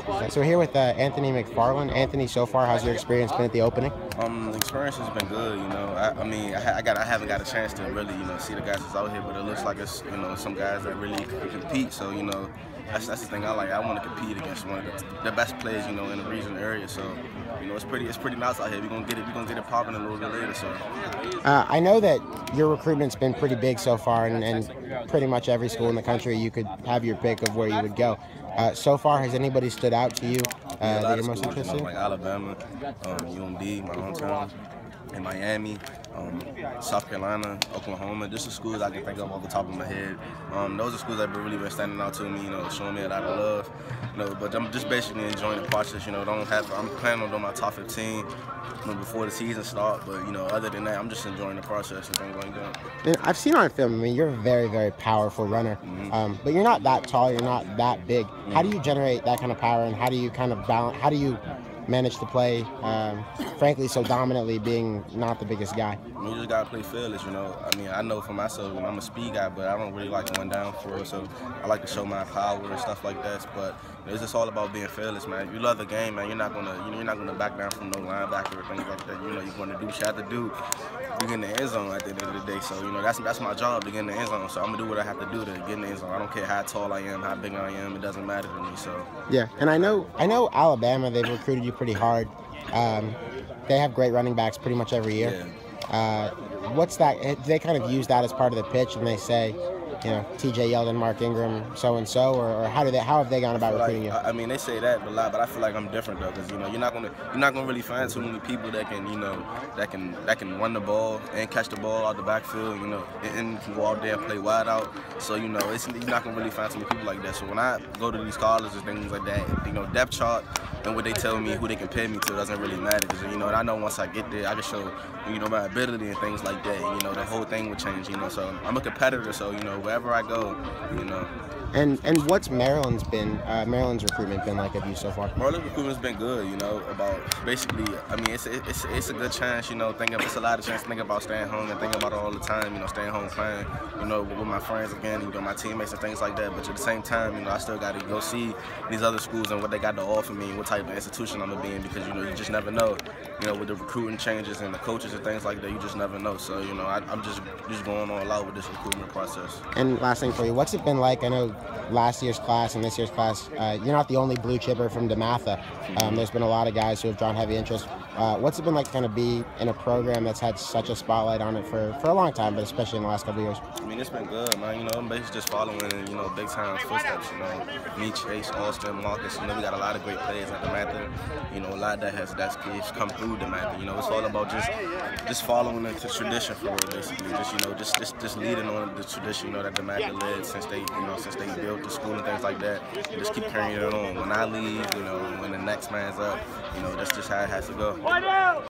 So we're here with Anthony McFarland. Anthony, so far, how's your experience been at the opening? The experience has been good. I haven't got a chance to really, see the guys that's out here, but it looks like it's, some guys that really can compete. So, that's the thing I like. I want to compete against one of the best players, in the region area. So, it's pretty nice out here. We're gonna get it popping a little bit later. So, I know that your recruitment's been pretty big so far, and pretty much every school in the country you could have your pick of where you would go. So far, has anybody stood out to you that you're most interested in? Like Alabama, UMD, my hometown, in Miami, South Carolina, Oklahoma. Just the schools I can think of off the top of my head. Those are schools that have really been standing out to me, showing me a lot of love. But I'm just basically enjoying the process. I'm planning on doing my top 15 before the season starts. But other than that, I'm just enjoying the process and things like that. And I've seen on film. I mean, you're a very, very powerful runner, but you're not that tall. You're not that big. How do you generate that kind of power, and how do you kind of balance? How do you manage to play, frankly, so dominantly, being not the biggest guy? You just gotta play fearless, I know for myself, I'm a speed guy, but I don't really like going down for it. So I like to show my power and stuff like that. But it's just all about being fearless, man. If you love the game, man, you're not gonna back down from no linebacker or things like that. You're gonna do what you have to do. You get in the end zone at the end of the day. So that's my job, to get in the end zone. So I'm gonna do what I have to do to get in the end zone. I don't care how tall I am, how big I am. It doesn't matter to me. So yeah, and I know Alabama. They've recruited you pretty hard. They have great running backs pretty much every year. Yeah. What's that? They kind of use that as part of the pitch, and they say, T.J. Yeldon, Mark Ingram, so and so, or how have they gone about recruiting you? I mean, they say that a lot, but I feel like I'm different though, because you're not gonna really find too many people that can that can run the ball and catch the ball out the backfield, and can go out there and play wide out. So you're not gonna really find too many people like that. So when I go to these colleges and things like that, depth chart and what they tell me, who they compare me to, doesn't really matter, because I know once I get there, I can show my ability and things like that. The whole thing would change. So I'm a competitor, so wherever I go, And what's Maryland's recruitment been like of you so far? Maryland's recruitment's been good, about basically, it's a good chance, it's a lot of chance to think about staying home and think about it all the time, staying home playing, with my friends again, my teammates and things like that. But at the same time, I still got to go see these other schools and what they got to offer me and what type of institution I'm gonna be in, because you just never know, with the recruiting changes and the coaches and things like that, you just never know. So I'm just going all out with this recruitment process. And last thing for you, what's it been like? I know last year's class and this year's class, you're not the only blue chipper from DeMatha. There's been a lot of guys who have drawn heavy interest. What's it been like to kind of be in a program that's had such a spotlight on it for a long time, but especially in the last couple of years? It's been good, man. I'm basically just following in, big time footsteps, me, Chase, Austin, Marcus. We got a lot of great players at DeMatha. A lot that's come through DeMatha. It's all about just following the tradition for it, basically. Just leading on the tradition, that DeMatha led since they built the school and things like that. And just keep carrying it on. When I leave, when the next man's up, that's just how it has to go.